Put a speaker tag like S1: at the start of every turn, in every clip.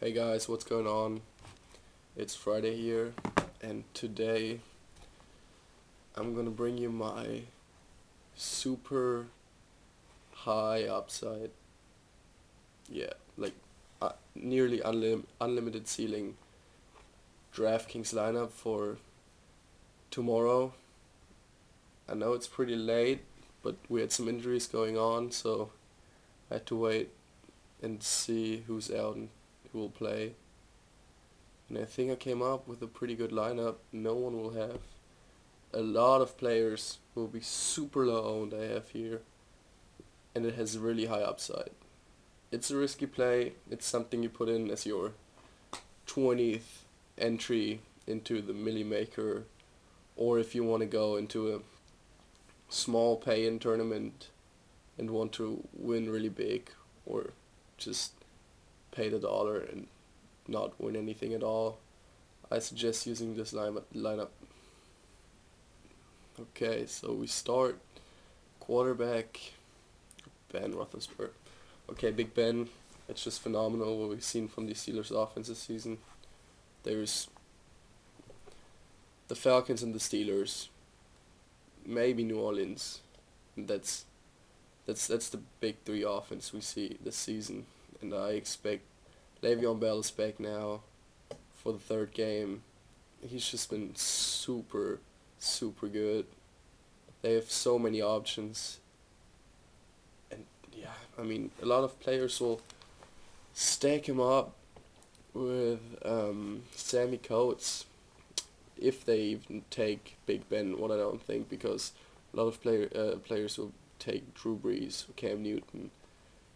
S1: Hey guys, what's going on? It's Friday here, and today I'm gonna bring you my super high upside, yeah, like nearly unlimited ceiling Draftkings lineup for tomorrow. I know it's pretty late, but we had some injuries going on, so I had to wait and see who's out and who will play. And I think I came up with a pretty good lineup. No one will have a lot of players will be super low owned I have here, and it has really high upside. It's a risky play. It's something you put in as your 20th entry into the Millie Maker, or if you want to go into a small pay-in tournament and want to win really big, or just pay the dollar and not win anything at all. I suggest using this lineup. Okay, so we start quarterback Ben Roethlisberger. Okay, Big Ben, it's just phenomenal what we've seen from the Steelers offense this season. There's the Falcons and the Steelers, maybe New Orleans. That's that's the big three offense we see this season, and I expect Le'Veon Bell is back now for the third game. He's just been super good. They have so many options, and yeah, I mean a lot of players will stack him up with Sammy Coates if they even take Big Ben. What I don't think, because a lot of players will take Drew Brees, Cam Newton,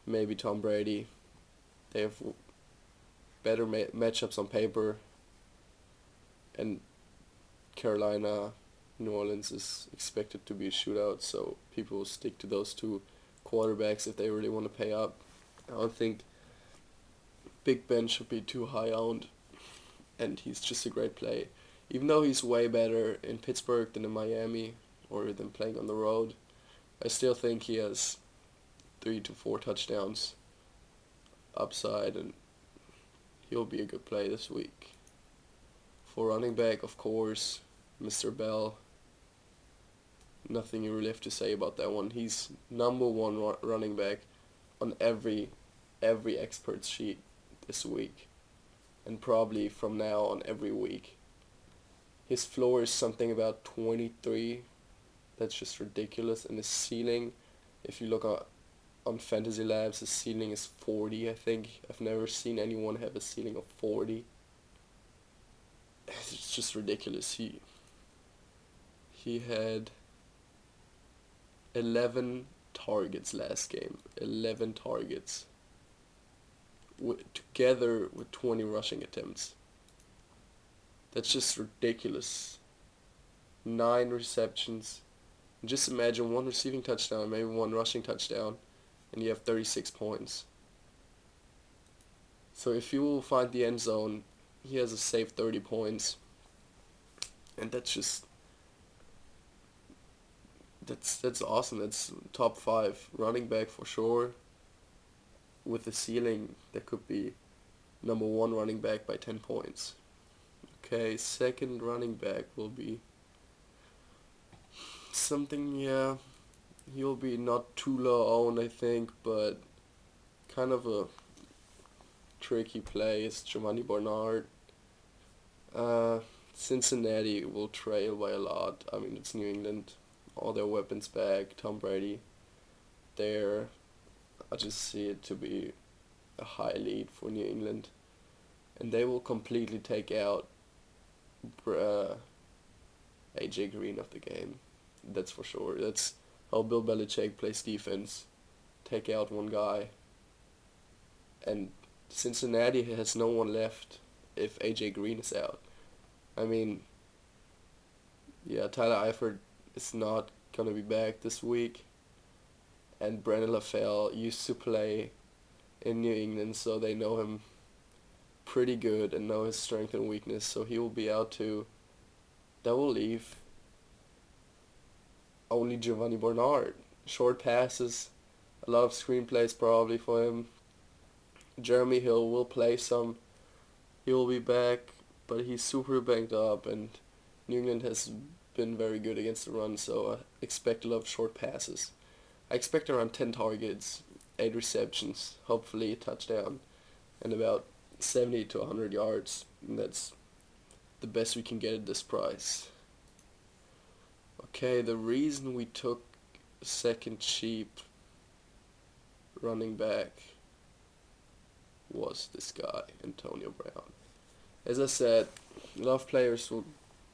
S1: maybe Tom Brady. They have better matchups on paper, and Carolina, New Orleans is expected to be a shootout, so people will stick to those two quarterbacks if they really want to pay up. I don't think Big Ben should be too high owned, and he's just a great play. Even though he's way better in Pittsburgh than in Miami or than playing on the road, I still think he has 3 to 4 touchdowns upside, and he'll be a good play this week. For running back, of course, Mr. Bell. Nothing you really have to say about that one. He's number one running back on every expert's sheet this week, and probably from now on every week. His floor is something about 23. That's just ridiculous. And his ceiling, if you look on Fantasy Labs, his ceiling is 40, I think. I've never seen anyone have a ceiling of 40. It's just ridiculous. He had 11 targets last game. 11 targets. Together with 20 rushing attempts. That's just ridiculous. 9 receptions. Just imagine one receiving touchdown, maybe one rushing touchdown, and you have 36 points. So if you will find the end zone, he has a safe 30 points. And that's awesome. That's top 5 running back for sure. With the ceiling that could be number 1 running back by 10 points. Okay, second running back will be something, yeah, he'll be not too low owned, I think, but kind of a tricky play is Giovanni Bernard. Cincinnati will trail by a lot. I mean, it's New England, all their weapons back, Tom Brady there. I just see it to be a high lead for New England, and they will completely take out AJ Green of the game. That's for sure. That's how Bill Belichick plays defense. Take out one guy. And Cincinnati has no one left if AJ Green is out. I mean, yeah, Tyler Eifert is not gonna be back this week, and Brandon LaFell used to play in New England, so they know him pretty good and know his strength and weakness, so he will be out too. That will leave only Giovanni Bernard. Short passes, a lot of screenplays probably for him. Jeremy Hill will play some, He will be back, but he's super banged up, and New England has been very good against the run, so I expect a lot of short passes. I expect around 10 targets, 8 receptions, hopefully a touchdown, and about 70 to 100 yards. And that's the best we can get at this price. Okay, the reason we took a second cheap running back was this guy, Antonio Brown. As I said, a lot of players will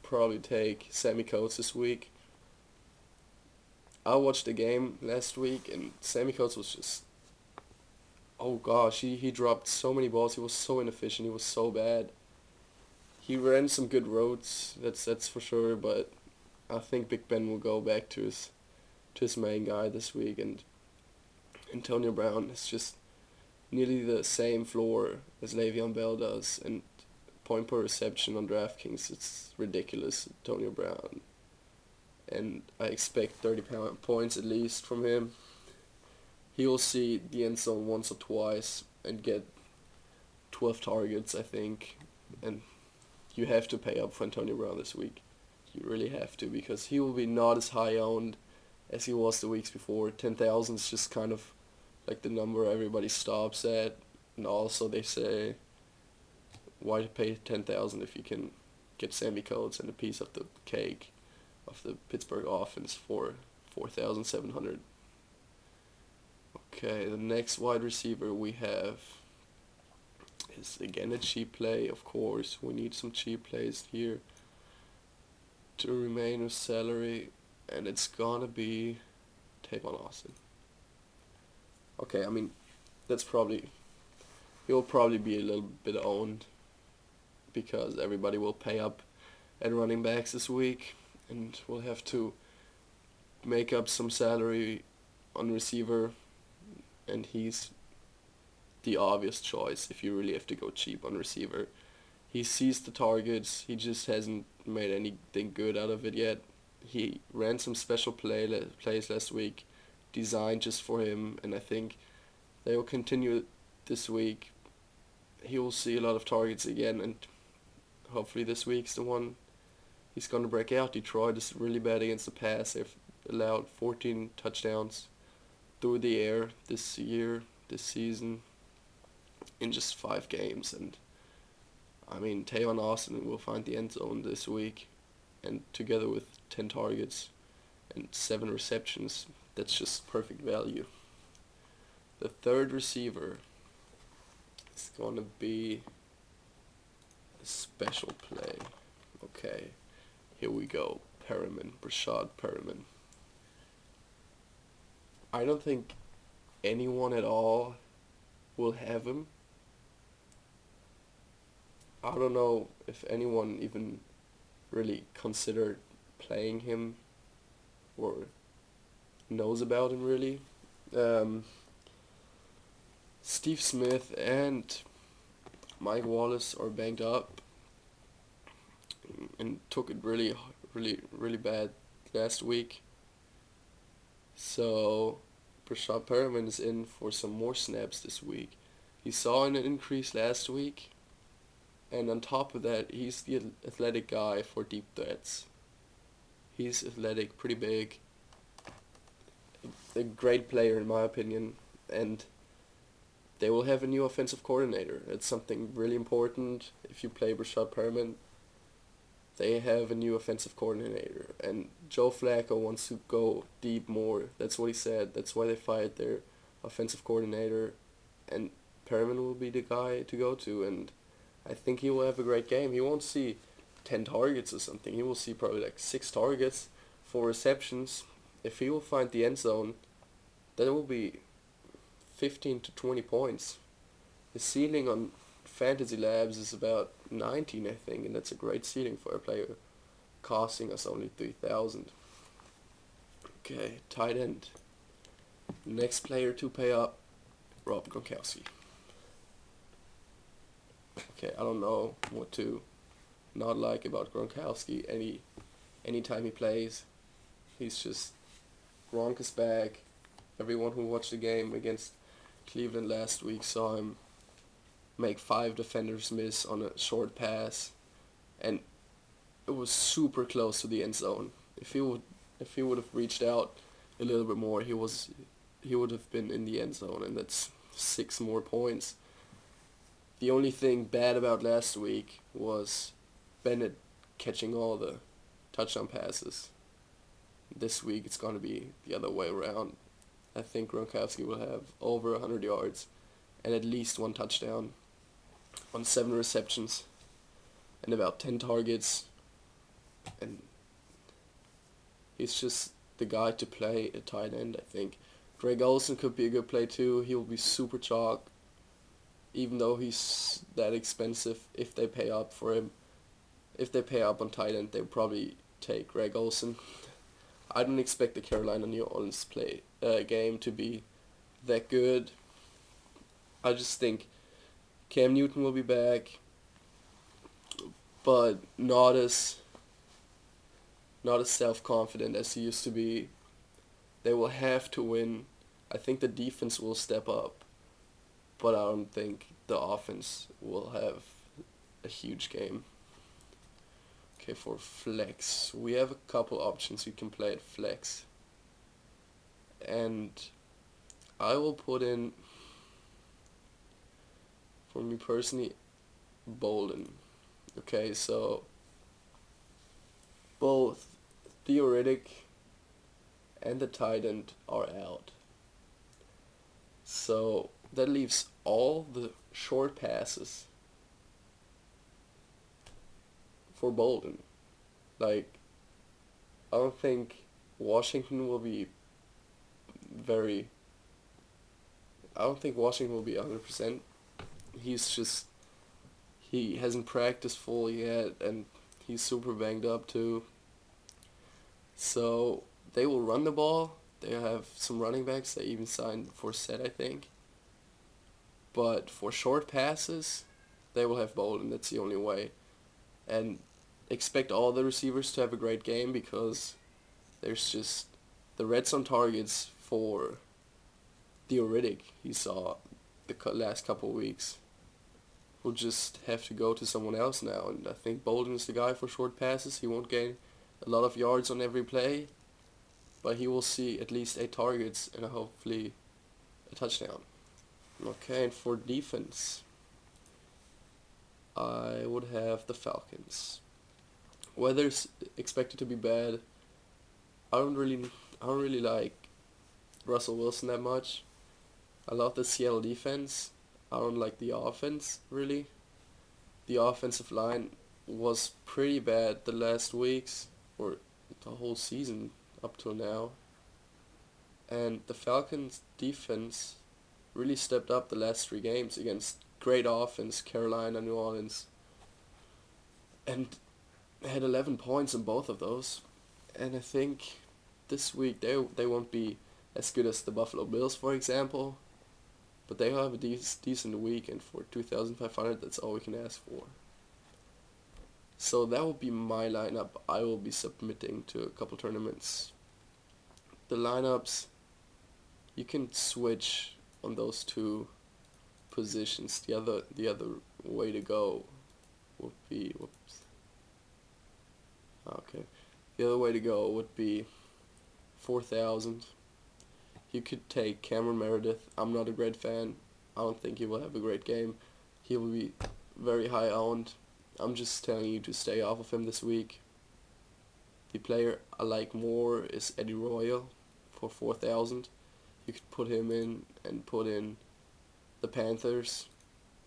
S1: probably take Sammy Coates this week. I watched the game last week, and Sammy Coates was just, oh gosh, he dropped so many balls. He was so inefficient. He was so bad. He ran some good routes, that's for sure, but I think Big Ben will go back to his main guy this week, and Antonio Brown is just nearly the same floor as Le'Veon Bell does, and point per reception on Draftkings, it's ridiculous, Antonio Brown. And I expect 30 points at least from him. He will see the end zone once or twice and get 12 targets, I think. And you have to pay up for Antonio Brown this week. You really have to, because he will be not as high owned as he was the weeks before. 10,000 is just kind of like the number everybody stops at. And also they say, why pay 10,000 if you can get Sammy Coates and a piece of the cake of the Pittsburgh offense for 4,700. Okay, the next wide receiver we have is again a cheap play. Of course, we need some cheap plays here to remain with salary, and it's gonna be Tavon Austin. Okay, I mean, he'll probably be a little bit owned because everybody will pay up at running backs this week, and we'll have to make up some salary on receiver, and he's the obvious choice if you really have to go cheap on receiver. He sees the targets, he just hasn't made anything good out of it yet. He ran some special plays last week, designed just for him, and I think they will continue this week. He will see a lot of targets again, and hopefully this week's the one he's going to break out. Detroit is really bad against the pass. They've allowed 14 touchdowns through the air this season, in just 5 games. And I mean, Tavon Austin will find the end zone this week, and together with 10 targets and 7 receptions, that's just perfect value. The third receiver is going to be a special play. Okay, here we go. Brashad Perriman. I don't think anyone at all will have him. I don't know if anyone even really considered playing him or knows about him really. Steve Smith and Mike Wallace are banged up and took it really bad last week. So Brashad Perriman is in for some more snaps this week. He saw an increase last week, and on top of that, he's the athletic guy for deep threats. He's athletic, pretty big, a great player in my opinion, and they will have a new offensive coordinator. It's something really important. If you play Brashad Perriman, they have a new offensive coordinator, and Joe Flacco wants to go deep more. That's what he said. That's why they fired their offensive coordinator, and Perriman will be the guy to go to, and I think he will have a great game. He won't see 10 targets or something. He will see probably like 6 targets, 4 receptions. If he will find the end zone, that will be 15 to 20 points. The ceiling on Fantasy Labs is about 19, I think, and that's a great ceiling for a player costing us only 3,000. Okay, tight end. Next player to pay up, Rob Gronkowski. Okay, I don't know what to not like about Gronkowski. Anytime he plays, he's just, Gronk is back. Everyone who watched the game against Cleveland last week saw him make 5 defenders miss on a short pass, and it was super close to the end zone. If he would have reached out a little bit more, he would have been in the end zone, and that's 6 more points. The only thing bad about last week was Bennett catching all the touchdown passes. This week it's going to be the other way around. I think Gronkowski will have over 100 yards and at least 1 touchdown on 7 receptions and about 10 targets. And he's just the guy to play at tight end, I think. Greg Olsen could be a good play too. He'll be super chalk, even though he's that expensive. If they pay up for him, if they pay up on tight end, they'll probably take Greg Olsen. I don't expect the Carolina New Orleans game to be that good. I just think Cam Newton will be back, but not as self-confident as he used to be. They will have to win. I think the defense will step up, but I don't think the offense will have a huge game. Okay, for flex, we have a couple options you can play at flex. And I will put in, for me personally, Bolden. Okay, so both Theoretic and the tight end are out. So that leaves all the short passes for Bolden. Like, I don't think Washington will be very... I don't think Washington will be 100%. He hasn't practiced fully yet, and he's super banged up too. So they will run the ball. They have some running backs. They even signed for Set, I think. But for short passes, they will have Bolden. That's the only way. And expect all the receivers to have a great game, because there's just the red zone targets for Theoretic he saw the last couple of weeks will just have to go to someone else now. And I think Bolden is the guy for short passes. He won't gain a lot of yards on every play, but he will see at least 8 targets and hopefully a touchdown. Okay, and for defense, I would have the Falcons. Weather's expected to be bad. I don't really like Russell Wilson that much. I love the Seattle defense. I don't like the offense, really. The offensive line was pretty bad the last weeks, or the whole season up till now. And the Falcons defense really stepped up the last 3 games against great offense, Carolina, New Orleans, and had 11 points in both of those. And I think this week they won't be as good as the Buffalo Bills, for example, but they have a decent week, and for 2,500, that's all we can ask for. So that will be my lineup. I will be submitting to a couple tournaments. The lineups, you can switch on those 2 positions. The other way to go would be, the other way to go would be 4,000. You could take Cameron Meredith. I'm not a great fan. I don't think he will have a great game. He will be very high owned. I'm just telling you to stay off of him this week. The player I like more is Eddie Royal for 4,000. You could put him in and put in the Panthers,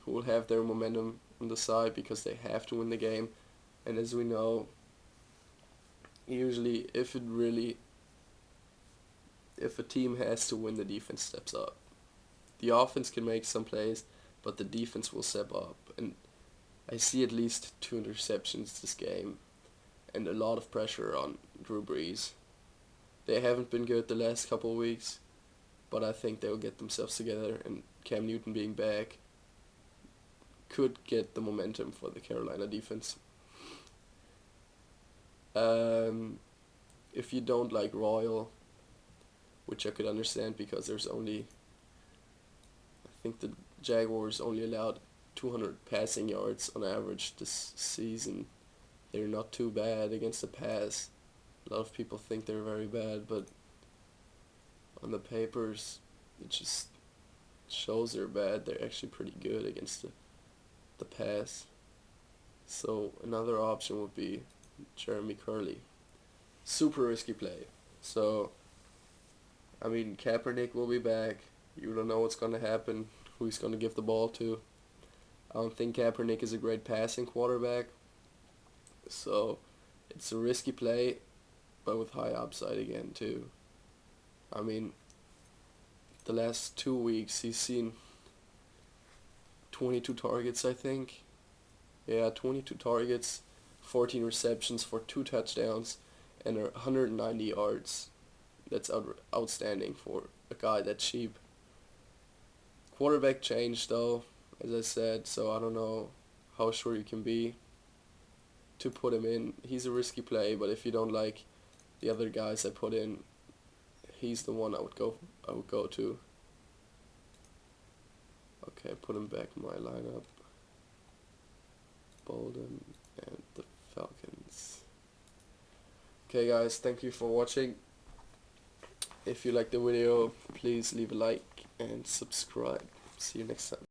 S1: who will have their momentum on the side because they have to win the game. And as we know, usually if a team has to win, the defense steps up. The offense can make some plays, but the defense will step up. And I see at least 2 interceptions this game and a lot of pressure on Drew Brees. They haven't been good the last couple of weeks, but I think they'll get themselves together, and Cam Newton being back could get the momentum for the Carolina defense. If you don't like Royal, which I could understand because there's only, I think the Jaguars only allowed 200 passing yards on average this season. They're not too bad against the pass. A lot of people think they're very bad, but on the papers, it just shows they're bad. They're actually pretty good against the pass. So another option would be Jeremy Curley. Super risky play. So, I mean, Kaepernick will be back. You don't know what's going to happen, who he's going to give the ball to. I don't think Kaepernick is a great passing quarterback. So, it's a risky play, but with high upside again, too. I mean, the last 2 weeks, he's seen 22 targets, I think. Yeah, 22 targets, 14 receptions for 2 touchdowns, and 190 yards. That's outstanding for a guy that cheap. Quarterback change though, as I said, so I don't know how sure you can be to put him in. He's a risky play, but if you don't like the other guys I put in, he's the one I would go to. Okay, put him back in my lineup. Bolden and the Falcons. Okay guys, thank you for watching. If you liked the video, please leave a like and subscribe. See you next time.